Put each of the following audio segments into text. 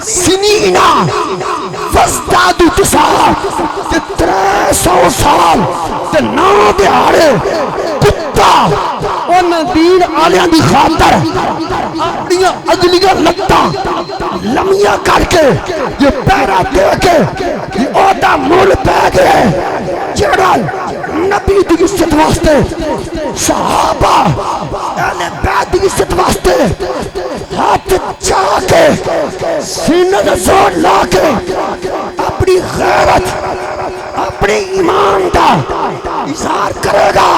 سنینا فزدادو تسعہ کہ 300 سال تے 9 دہاڑے کتا انہاں دین آلیاں دی خاطر اپنیاں اگلیاں لتاں لمیاں کر کے یہ پیرا دے کے یہ عہدہ مول پہ گئے جڑا نبی دی عزت واسطے صحابہ اہل بیت دی عزت واسطے ہاتھ چاہ کے سینہ دا زور لا کے اپنی غیرت اپنے ایمان دا اظہار کرے گا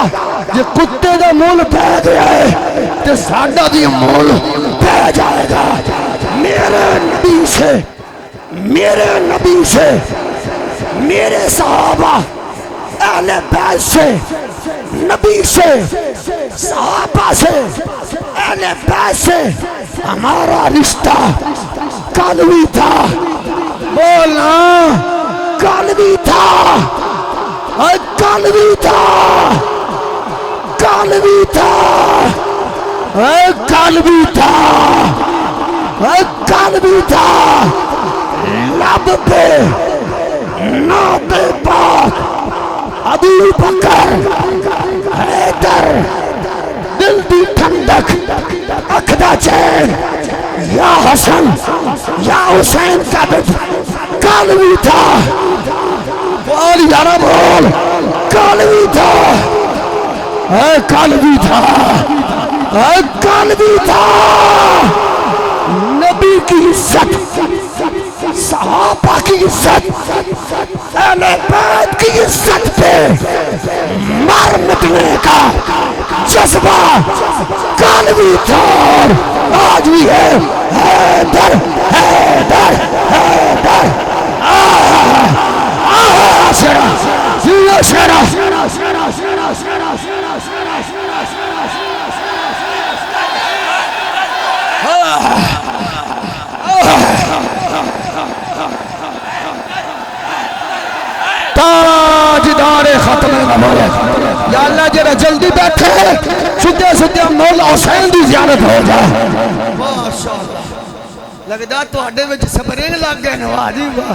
یہ کتے دا مول پہ گیا ہے تے ساڈا بھی مول پہ جائے گا میرے نبی سے میرے نبی سے میرے صحابہ اہل بیت سے نبی سے صحابہ سے اہل بیت سے ہمارا رشتہ قلبی تھا بولنا قلبی تھا قلبی تھا قلبی تھا قلبی تھا قلبی تھا لب پہ نام پاک ابو بکر حیدر دل دی ٹھنڈک اکھ دا چین یا حسن یا حسین کا بیٹ قلبی تھا بول یارا بول قلبی تھا قلبی تھا قلبی تھا نبی کی عزت صحابہ کی عزت اہل بیت کی عزت پہ مر مٹنے کا جذبہ قلبی تھا آج بھی ہے حیدر حیدر حیدر شیرہ شیرہ شیرہ تاجدار ختم نبوت یا اللہ جرا جلدی بیٹھے سدھے سدھے مولا حسین دی زیارت ہو جائے ماشاءاللہ لگدا تواڈے وچ سپرنگ لگ گئے نواز جی واہ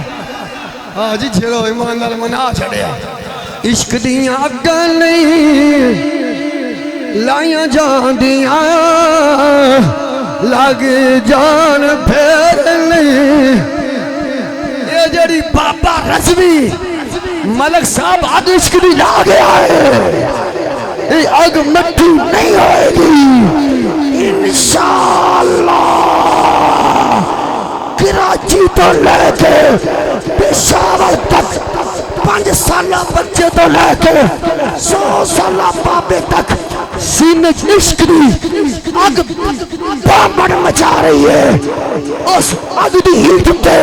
ہاں جی چھڑو ایمان نال منا چھڑیا عشق دیاں اگاں نہیں لائیاں جاندیاں لگ جان پھر نہیں یہ جڑی بابا رضوی ملک صاحب آگ عشق دی لا گیا ہے یہ آگ مٹی نہیں ہوئے گی انشاءاللہ کراچی تو لے کے پشاور تک 5 سالہ بچے تو لے کے 100 سالہ بابے تک سینے عشق دی آگ بامڑ مچا رہی ہے اس آگ دی ہیٹ تے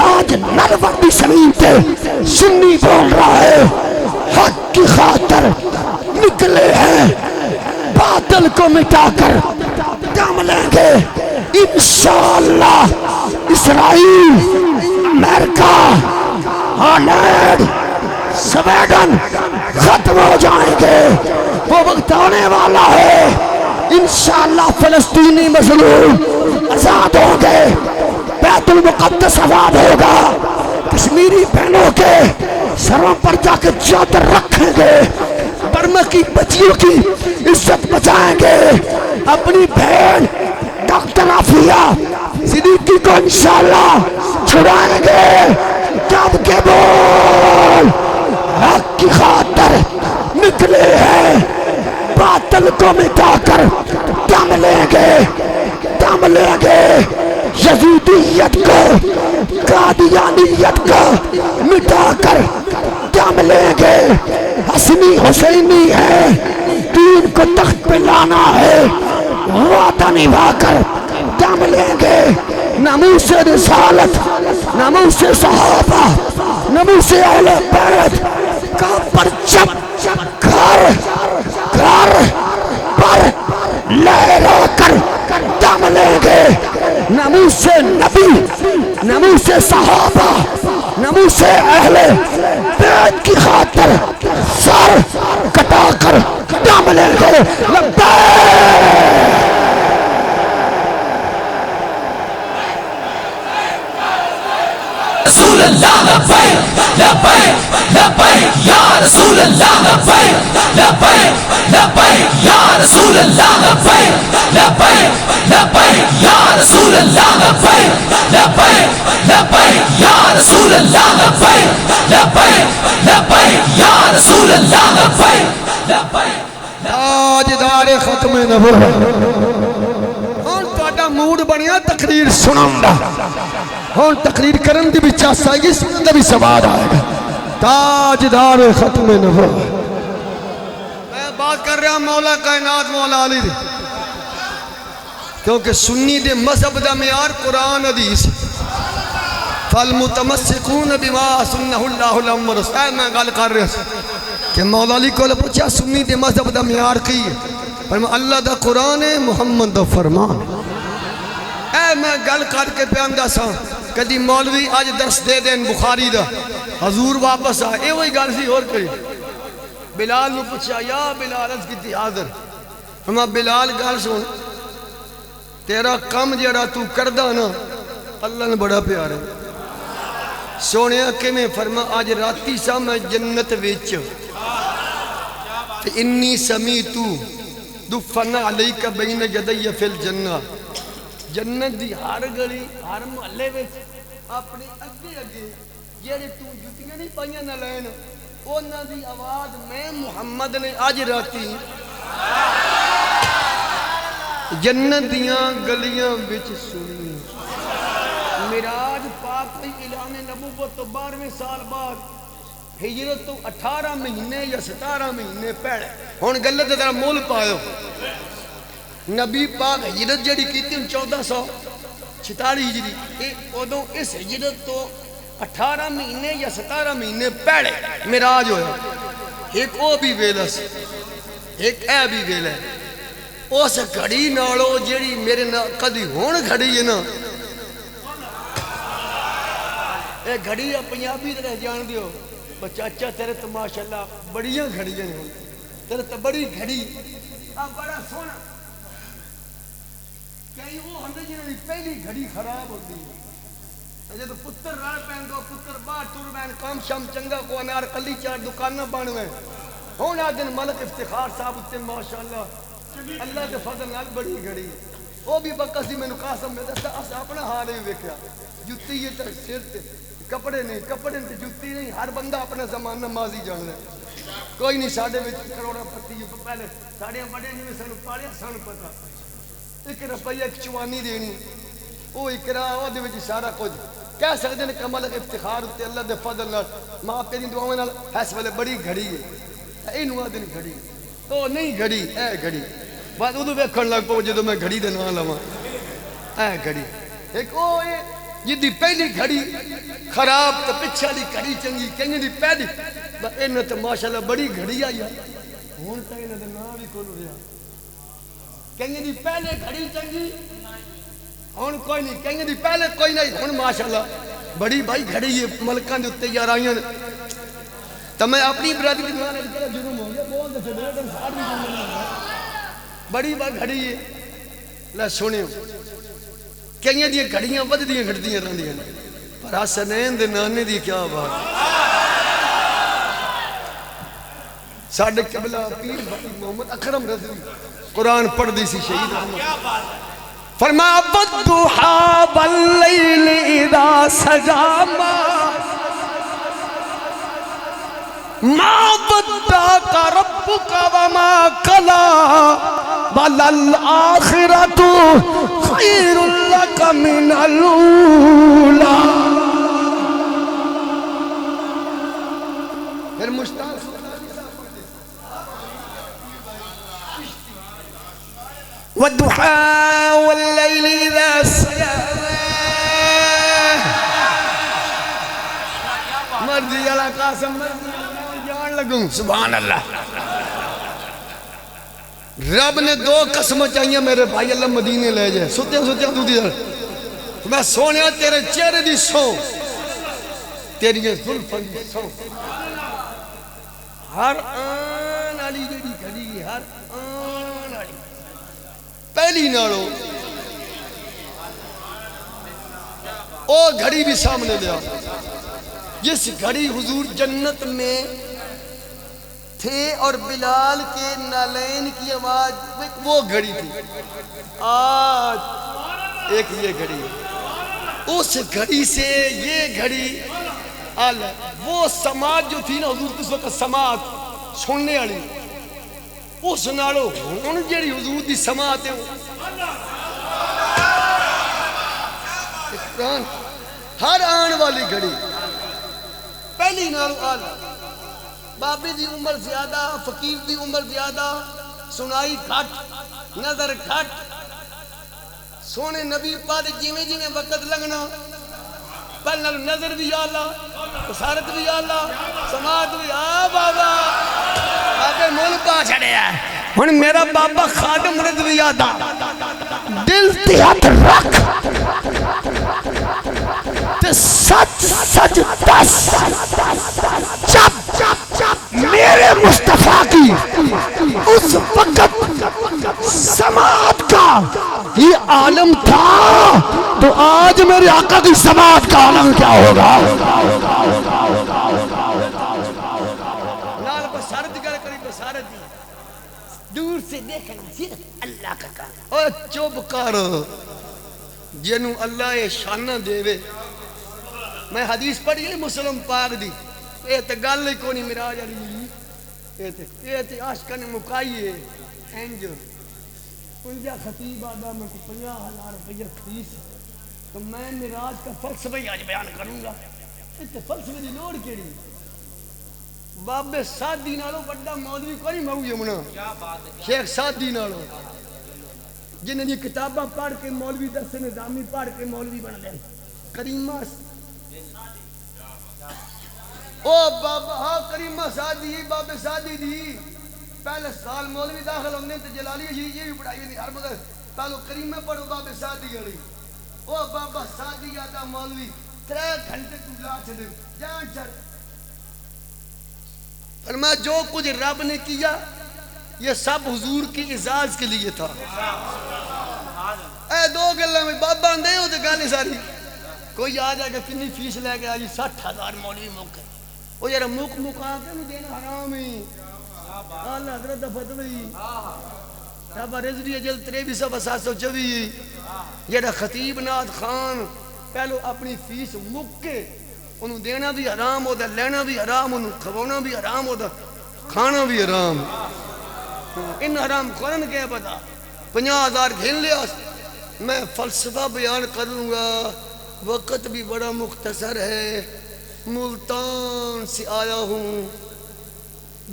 آج نرور دی زمین تے سنی بول رہا ہے حق کی خاطر نکلے ہیں باطل کو مٹا کر دم لیں گے انشاءاللہ اسرائیل امریکہ ہالینڈ سویڈن ختم ہو جائیں گے وہ وقت آنے والا ہے انشاءاللہ فلسطینی مظلوم آزاد ہوں گے بیت المقدس آزاد ہوگا کشمیری بہنوں کے سروں پر جا کے چادر رکھیں گے برما کی بچیوں کی عزت بچائیں گے اپنی بہن ڈاکٹر عافیہ صدیقی کو انشاءاللہ چھڑائیں گے جب کے بول حق کی خاطر نکلے ہیں باطل کو مٹا کر دم لیں گے دم لیں گے یزیدیت کو قادیانیت کو مٹا کر دم لیں گے حسنی حسینی ہے دین کو تخت پہ لانا ہے وعدہ نبھا کر دم لیں گے ناموس رسالت ناموس صحابہ ناموس اہل بیت کا پرچم گھر گھر پر لہرا کر دم لیں گے ناموس نبی ناموس صحابہ ناموس اہل بیت کی خاطر سر کٹا کر دم لیں گے لبیک رسول اللہ لبیک لبیک لبیک یا رسول اللہ لبیک لبیک لبیک یا رسول اللہ لبیک لبیک لبیک یا رسول اللہ لبیک لبیک لبیک یا رسول اللہ لبیک لبیک لبیک یا رسول اللہ لبیک لبیک تاجدار ختم نبوت موڈ بنیا تقریر سناؤں گا ہون تقریر کرن دی بھی چاس آئے گی سنن دی بھی سواد آئے گا تاجدار ختم نبوت میں بات کر رہا مولا کائنات مولا علی دی کیونکہ سنی دے مذہب دا معیار قرآن حدیث فالمتمسکون بما سنہ اللہ لهم ورسول میں گل کر رہا کہ مولا علی کو پوچھا سنی دے مذہب دا معیار کی ہے فرما اللہ دا قرآن ہے محمد دا فرمان اے میں گل کر کے پیاندہ سا کدی مولوی آج درس دے دیں بخاری دا حضور واپس آئے اے وہی گل سی اور کری بلال نے پوچھا یا بلال از کی تھی حاضر ہمیں بلال گل سن تیرا کم جڑا تو کردہ نا اللہ نے بڑا پیار ہے سونیا کہ میں فرما آج راتی سا میں جنت ویچ انی سمیتو دفن علیکہ بین جدی فی الجنہ جنت دی ہر گلی ہر محلے وچ اپنی اگے اگے جیڑے تو جتیاں نہیں پائیاں نہ لین اونا دی آواز میں محمد نے آج راتی جنت دیاں گلیاں وچ سنی معراج پاک کی اعلان نبوت تو 12ویں سال بعد ہجرت تو 18 مہینے یا 17 مہینے پہلے ہن گلت ذرا مول پاؤ نبی پاک ہجرت جڑی کیتی 1446 ہجری اے ادوں اس ہجرت تو 18 مہینے یا 17 مہینے پہلے معراج ہویا ایک او بھی ویلا سی ایک اے بھی ویلا اس گھڑی نالو جڑی میرے نال کدی ہن گھڑی ہے نا اے گھڑی پنجابی تے جان دیو بچاچا تیرے تو ماشاءاللہ بڑیاں گھڑیاں ہیں تیرے تو بڑی گھڑی آ بڑا سونا کہیں وہ ہندے جنہوں نے پہلی گھڑی خراب ہوتی ہے جب پتر رڑ پہن دو پتر باہر ٹور بین کام شام چنگا کو انار کلی 4 دکانہ بانویں ہونا دن ملک افتخار صاحب اتنے ماشاءاللہ اللہ کے فضل نال بڑی گھڑی وہ بھی بکسی میں نقاسم میں دستا اپنا حال ہی ویکھیا جتی یہ تک سر تے کپڑے نہیں کپڑے تے جتی نہیں ہر بندہ اپنا زمانہ ماضی جان ہے کوئی نہیں ساڑھے میں کروڑا پتی پہلے ساڑھے بڑے نہیں میں سانو پالیا سانو پتا 1 روپیہ ایک چوانی دینی وہ اقرا وہ دے وچ سارا کچھ کہہ سکتے ہیں کمل افتخار ہوتے اللہ دے فضل نال ماں تیری دعاواں نال اس ویلے بڑی گھڑی ہے اینو آ دن گھڑی او نہیں گھڑی اے گھڑی بعد ادو ویکھن لگ پو جدوں میں گھڑی دے نام لواں اے گھڑی ایک او جدی پہلی گھڑی خراب تے پچھے دی گھڑی چنگی کہیں دی پہلی انہاں تے ماشاءاللہ بڑی گھڑی آئی ہن تے انہاں دا نام وی کون رہیا کہیں دی پہلے گھڑی چنگی ہن کوئی نہیں کہیں دی پہلے کوئی نہیں ہن ماشاءاللہ بڑی بھائی گھڑی ہے ملکاں دے اوتے یار آئیاں تے میں اپنی برادری دے نال کہڑا جرم ہو گیا بول دے بیٹا ساڈ بھی بڑی بھائی گھڑی ہے لے سنیو کہیں دی گھڑیاں وددیاں گھٹدیاں رہندیاں پر حسنین دے نانے دی کیا بات ساڈے قبلہ پیر محمد اکرم رضوی قرآن پڑھ دی سی شہید احمد فرمایا والضحى واللیل اذا سجا ما ودعك ربك وما قلى وللآخرة خير لك من الأولى پھر مشتاق والضحى والليل إذا سجى مرضی اللہ قاسم مرضی جان لگوں سبحان اللہ رب نے 2 قسمیں چاہیے میرے بھائی اللہ مدینے لے جائے سوتیاں تو دی میں سونیا تیرے چہرے دی سو تیری زلفاں دی سو ہر آن علی جڑی کھڑی ہر آن علی پہلی نالو او گھڑی بھی سامنے دیا جس گھڑی حضور جنت میں تھے اور بلال کے نالین کی آواز وہ گھڑی تھی، آج ایک یہ گھڑی ہے، اس گھڑی سے یہ گھڑی آلہ وہ سماعت جو تھی نا حضور اس وقت سماعت سننے والی اس نالو ہن جڑی حضور دی سماعت ہے ہر آن والی گھڑی پہلی نالو آلہ، بابی دی عمر زیادہ، فقیر دی عمر زیادہ، سنائی کھٹ، نظر کھٹ، سونے نبی پاک جیویں جیویں وقت لگنا پہلے نظر بھی آلہ، بصارت بھی آلہ، سماعت بھی بابا بابے مول پا چھڑیا ہے ہن میرا بابا خادم رض بھی آدھا دل تے ہاتھ رکھ تے سچ سچ دس جب میرے مصطفیٰ کی اس وقت سماعت کا یہ عالم تھا تو آج میرے آقا کی سماعت کا عالم کیا ہوگا؟ لال بصارت گر کری بصارت دی دور سے دیکھنا صرف اللہ کا کام، اوہ چوب کر جنوں اللہ یہ شانہ دے وے۔ میں حدیث پڑھی ہے مسلم پاک دی، یہ تے گل ہی کونی مراج علی، یہ تے عاشقاں نے مکائی ہے اینجل انجا خطیب آدھا میں کو 50,000 روپیہ فیس تو میں مراج کا فلسفہ ہی آج بیان کروں گا، اس فلسفے دی لوڑ کیڑی؟ بابے سادی نالو بڑا مولوی کوئی مہو یمنا شیخ سادی نالو جنہیں یہ کتاباں پڑھ کے مولوی درس نظامی پڑھ کے مولوی بن دیں کریمہ او بابا ہاں کریمہ سادی بابے سادی دی پہلے سال مولوی داخل ہونے تو جلالی یہ بھی پڑھائی نہیں ہر مگر پہلو کریمہ پڑھو بابے سادی گلی او بابا سادی آتا مولوی 3 گھنٹے تو لا چھڑے جان چھڑ فرمایا جو کچھ رب نے کیا یہ سب حضور کی اعزاز کے لیے تھا۔ اے 2 گلہ میں بابا اندے ہو تو گالی ساری کوئی آ جائے گا کنی فیس لے گیا جی 60,000 مولوی موقع وہ یارا موک آتے نہیں دینا حرام ہی اللہ حضرت فتوی شابہ رضوی جل 23,724 یارا خطیب ناد خان پہلو اپنی فیس مکے انہوں دینا بھی حرام ہوتا لینا بھی حرام انہوں کھوانا بھی حرام ہوتا کھانا بھی حرام ان حرام قرآن کیا پتا 50,000 گھن لیا میں فلسفہ بیان کروں گا وقت بھی بڑا مختصر ہے ملتان سے آیا ہوں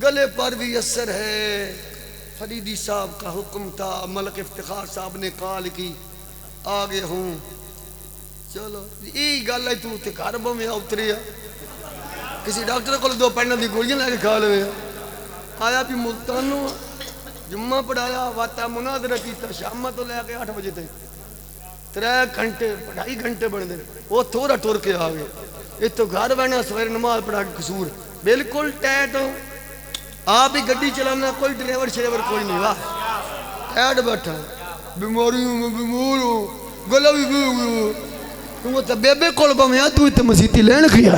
گلے پر بھی اثر ہے فریدی صاحب کا حکم تھا ملک افتخار صاحب نے کال کی آگے ہوں چلو یہ گل ہے تو گھر میں اتری کسی ڈاکٹر کو 2 پینوں کی گولیاں لے کے کھا لے آیا بھی ملتانوں جمعہ پڑھایا واتا مناظرہ کیتا شامہ تو لے کے 8 بجے تک 3 گھنٹے 2.5 گھنٹے بن دے وہ تھوڑا ٹور کے آگے یہ تو گھر بہنا سویر نماز پڑھا کے قصور بالکل ٹیٹ ہو آپ ہی گڈی چلانا کوئی ڈرائیور شریور کوئی نہیں واہ ٹیٹ بیٹھا بیماری ہوں میں بیمار ہوں گلہ بھی بیمار تم تو بیبے کول بمیا تو تے مسیتی لین کیا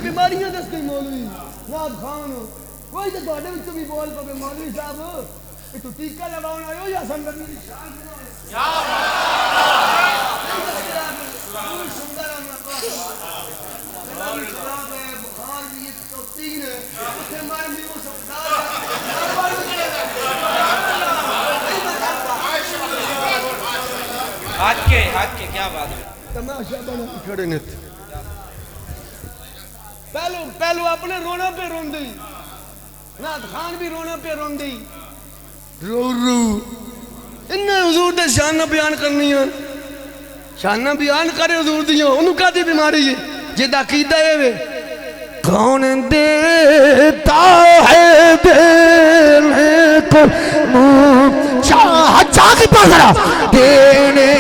بیماریاں دس گئی مولوی رات خان کوئی تو تواڈے وچ بھی بول پے مولوی صاحب تو ٹیکا لگاؤن آئے ہو یا سنگت دی یا ہاتھ کے کیا بات ہے تماشا بنا کھڑے نے پہلو اپنے رونا پہ رون دی نات خان بھی رونا پہ رون دی رو انہیں حضور دے شانہ بیان کرنی ہے شانہ بیان کرے حضور دیاں انہوں کا دی بیماری ہے جیدہ قیدہ ہے وے کون دیتا ہے دینے کو چاہ کی پاس رہا دینے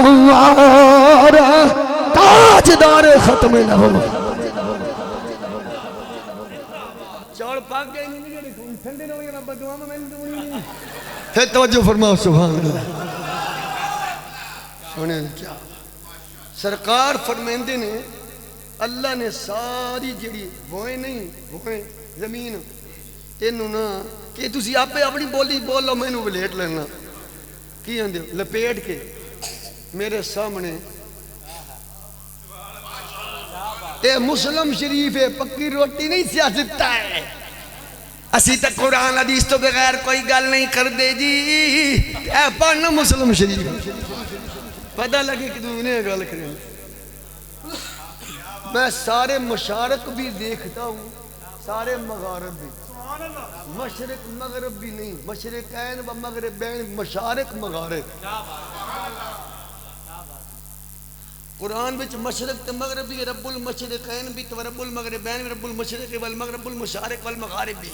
چاہوارا تاجدار ختم لہو چوڑ پاک گئے نہیں ٹھنڈے نہ ہوئی رب دعا میں نے توجہ فرماؤ سبحان اللہ انہیں کیا سرکار فرمیندے نے اللہ نے ساری جڑی بوئیں نہیں بوئیں زمین انہوں نا کہ تسی آپے اپنی بولی بول لو میں انہوں بلیٹ لینا کی اندھے لپیٹ کے میرے سامنے اے مسلم شریف ہے پکی روٹی نہیں سیاستتا ہے اسی تک قرآن حدیث تو بغیر کوئی گل نہیں کر دے جی اے پڑھنا مسلم شریف پتہ لگے کہ تم انہیں گل کریں میں سارے مشارق بھی دیکھتا ہوں سارے مغارب بھی مشرق مغرب بھی نہیں مشرقین و مغربین مشارق مغارب قرآن بچ مشرق تے مغرب بھی رب المشرقین بھی تو رب المغربین بھی رب المشرق والمغرب المشارق والمغارب بھی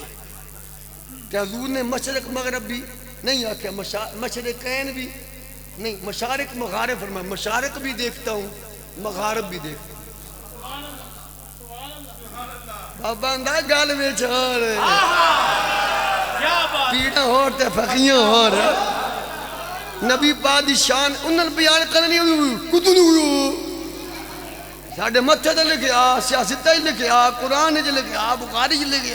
کہ حضور نے مشرق مغرب بھی نہیں آکھا مشرقین بھی نہیں مشارق مغارب فرمایا مشارق بھی دیکھتا ہوں مغارب بھی دیکھتا ہوں بابا اندھا گال میں چھوڑ پیڑا ہو تے فقیاں ہو رہا نبی پادشان انہوں بیان کرنی کتنی ہوئی ساڑھے متھے دے لکھے سیاستہ ہی لکھے قرآن جے لکھے بخاری جے لکھے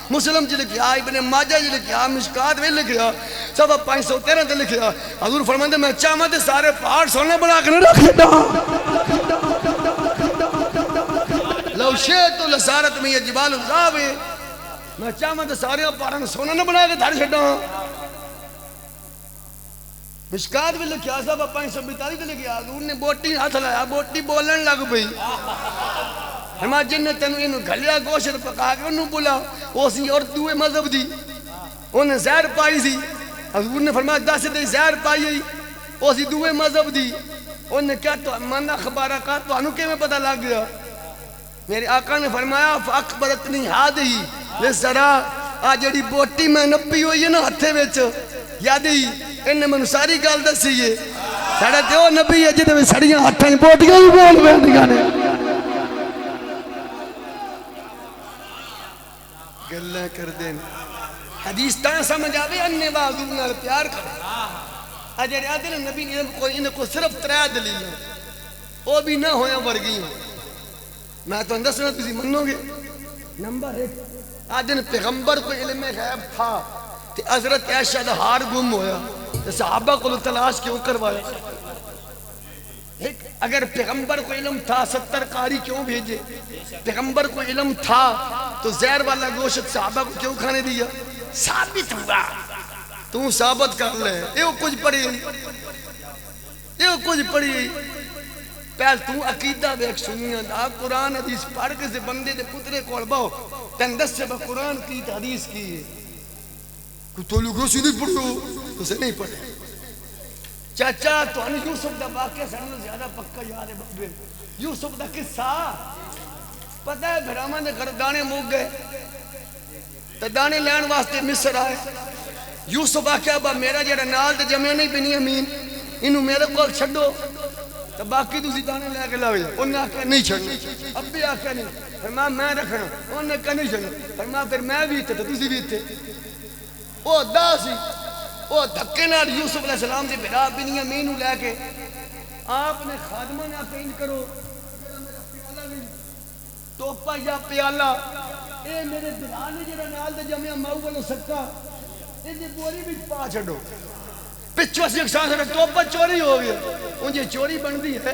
مسلم جے لکھے ابن ماجہ جے لکھے مشکات میں لکھے سب 513 دے لکھے حضور فرماندے میں چاہمہ دے سارے پہاڑ سونے بنا کے رکھے دا لو شیط لسارت میں یہ جبال الزاوے میں چاہمہ دے سارے پہاڑ سونے نہ بنا کے دھار چھڑا مشکات بھی لکھیا صاحب 542 دے لکھیا حضور نے بوٹی ہاتھ لایا بوٹی بولن لگ پئی ہما جن تینوں انہوں گھلیا گوشت پکا کے انہوں بولا وہ سی اور دوے مذہب دی انہیں زہر پائی سی حضور نے فرمایا 10 دے زہر پائی ہے وہ سی دوے مذہب دی انہیں کیا تو مانا خبارہ کا تو انہوں کے میں پتہ لگ گیا میرے آقا نے فرمایا فاکبرتنی ہادی لسرا آجڑی بوٹی میں نپی ہوئی ہے نا ہتھے ویچ یادی انہیں میں ساری گال دسی ہے ساڑھے دیو نبی ہے جدے میں سڑیاں ہتھیں بوٹیاں ہی بول بیندیاں نے گلہ کر دیں حدیث تاں سمجھ آوے انہیں حضور نال پیار کر اجر عادل نبی نے انہیں کو صرف 3 دلیل وہ بھی نہ ہویا ورگی میں تو اندر سنت کسی منو گے نمبر 1 آدن پیغمبر کو علم غیب تھا کہ حضرت عائشہ دا ہار گم ہویا صحابہ کو تلاش کیوں کروایا اگر پیغمبر کو علم تھا 70 قاری کیوں بھیجے پیغمبر کو علم تھا تو زہر والا گوشت صحابہ کو کیوں کھانے دیا ثابت ہوا تو ثابت کر لے یہ کچھ پڑھی پہل تو عقیدہ بیک سنیاں دا قرآن حدیث پڑھ کے سے بندے دے پترے کول باؤ تین 10 سے با قرآن کی حدیث کی ہے تو لوگ روسی نہیں پڑھو تو سے نہیں پڑھے چاچا تو انہیں یوسف دا واقعہ سنو زیادہ پکا یاد ہے بابے یوسف دا قصہ پتہ ہے بھرامان دے گھر دانے موگ گئے تو دانے لین واسطے مصر آئے یوسف آکھیا با میرا جڑا نال تے جمعہ نہیں بنی امین انہوں میرے کو چھڑو تو باقی دوسری دانے لے کے لاؤ انہوں نے آکھیا نہیں چھڑنا اب بھی آکھیا نہیں فرمایا میں رکھنا انہوں نے کہا نہیں چھڑنا فرمایا پھر میں بھی تھے تو دوسری بھی تھے وہ دا سی وہ دھکے نال یوسف علیہ السلام سے بھرا بنی امین لے کے آپ نے خادمہ نے آکھیا ان کرو توپا یا پیالہ اے میرے دلانے جڑا نال دے جمعہ ماؤ والو سکتا اے جے بوری بھی پا چھڑو پچھو سے ایک سانس میں توپا چوری ہو گیا انجھے چوری بن دی ہے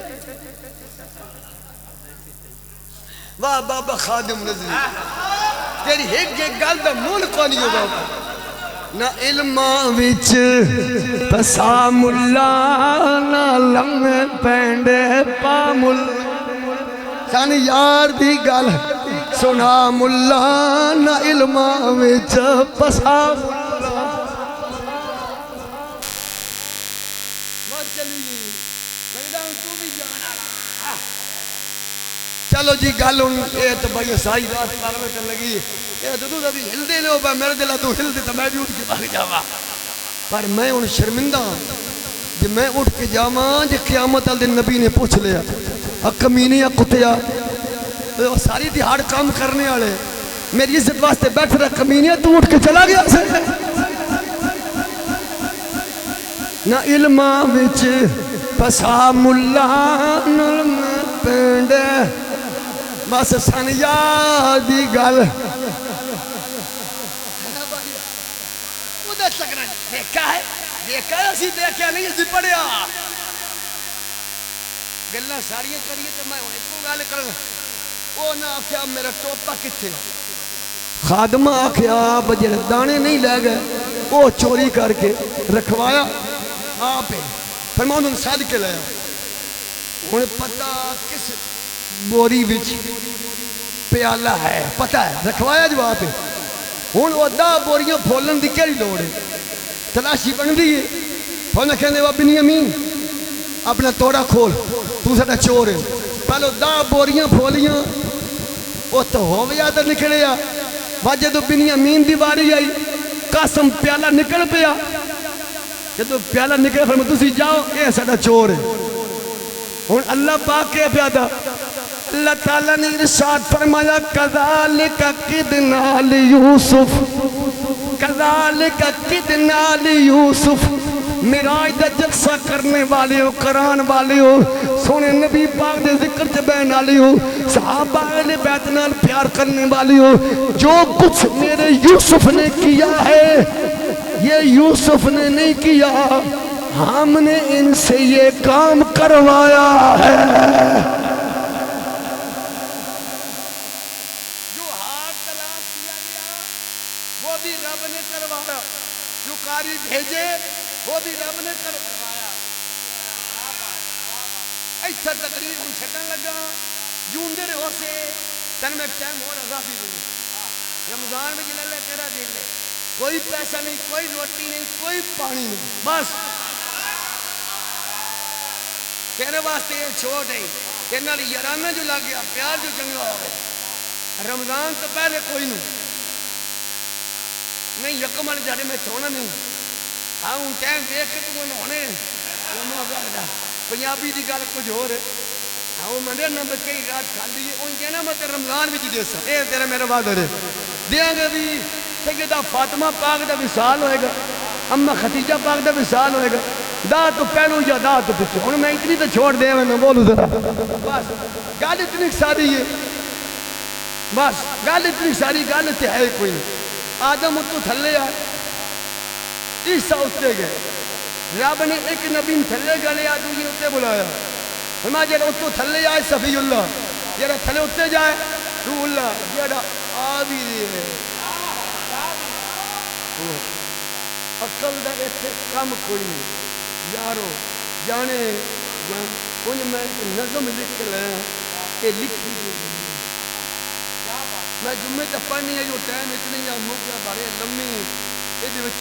واہ بابا خادم نظری تیری ایک گل دا مول کونی ہو بابا نہ علماں وچ پسا ملا نہ لمے پینڈے پا ملا سانی یار دی گل سنا ملا نہ علماں وچ پسا ملا چلو جی گل یہ تو بھائی سائی رات پارے تے لگی یہ تو بھی ہل دے لو میرے دل تو ہل دے تو میں بھی اٹھ کے بھاگ جاواں پر میں ہن شرمندہ جے میں اٹھ کے جاواں جے قیامت والے دن نبی نے پوچھ لیا کمینے یا کتیا ساری دیہاڑ کام کرنے والے میری عزت واسطے بیٹھ رہا کمینے تو اٹھ کے چلا گیا نہ علماں وچ پسا ملان پنڈ بس سن یادی گل ادھر سکنا دیکھا ہے اسی دیکھا نہیں اسی پڑھیا گلنا ساریاں کریے تو میں انہیں کو گال کرنا وہ نہ آکھیا میرا ٹوپا کتھے خادمہ آکھیا بجے دانے نہیں لے گئے وہ چوری کر کے رکھوایا آپ فرمان ان ساد کے لیا انہیں پتہ کس بوری وچ پیالہ ہے پتہ ہے رکھوایا جو آپ ہون وہ دا بوریاں پھولن دی کیڑی دوڑے تلاشی بن دی پھولنا کہنے وہ بنیامین اپنا توڑا کھول تو ساڑا چور ہے پہلو دا بوریاں پھولیاں وہ تو ہو گیا تو نکلیا وجہ تو بنیامین دی باری آئی قاسم پیالہ نکل پیا جب پیالہ نکل فرما تسی جاؤ اے ساڑا چور ہے اور اللہ پاک کے پیادا اللہ تعالیٰ نے ارشاد فرمایا کذالک کدنا لیوسف کذالک کدنا لیوسف میراج دا جلسہ کرنے والے ہو قرآن والے ہو سونے نبی پاک دے ذکر جبین والے ہو صحابہ اہل بیت نال پیار کرنے والے ہو جو کچھ میرے یوسف نے کیا ہے یہ یوسف نے نہیں کیا ہم نے ان سے یہ کام کروایا ہے جو ہاتھ تلاش کیا گیا وہ بھی رب نے کروایا جو قاری بھیجے وہ بھی رب نے کروایا ایسا تقریر ہم چھٹن لگا جوندے رہو سے تن میں ٹائم ہو رہا بھی نہیں رمضان میں جلالہ تیرا دل لے کوئی پیسہ نہیں کوئی روٹی نہیں کوئی پانی نہیں بس تیرے واسطے یہ چھوٹ ہے تیرے لئے یارانہ جو لگ گیا پیار جو جنگا ہو گئے رمضان تو پہلے کوئی نہیں یکمل جاڑے میں تھونا نہیں ہاں ان ٹائم دیکھ کے تو انہوں نے پنجابی دی گل کچھ ہو رہے ہاں میں نے کئی رات کھا لی ان کہنا میں تے رمضان بھی دے سا اے تیرا میرا بات ہو رہے دیاں گے بھی سیدہ فاطمہ پاک دا وصال ہوئے گا اما خدیجہ پاک دا وصال ہوئے گا دا تو پہلو یا دا تو پچھو انہوں میں اتنی تو چھوڑ دے میں بولو ذرا بس گال اتنی ساری ہے بس گال اتنی ساری گال تے ہے کوئی آدم اتو تھلے آئے عیسیٰ اتے گئے رب نے ایک نبی تھلے گلے آدھو یہ اتے بلایا فرمایا جیڑا اتو تھلے آئے صفی اللہ جیڑا تھلے اتے جائے روح اللہ جیڑا آبی ہے عقل دا ایتھے کم کوئی نہیں یارو جانے ان میں نظم لکھ کے لیا کہ لکھی دی میں جمعے تا پڑھنی ہے جو ٹائم اتنی یا موقع بارے لمحی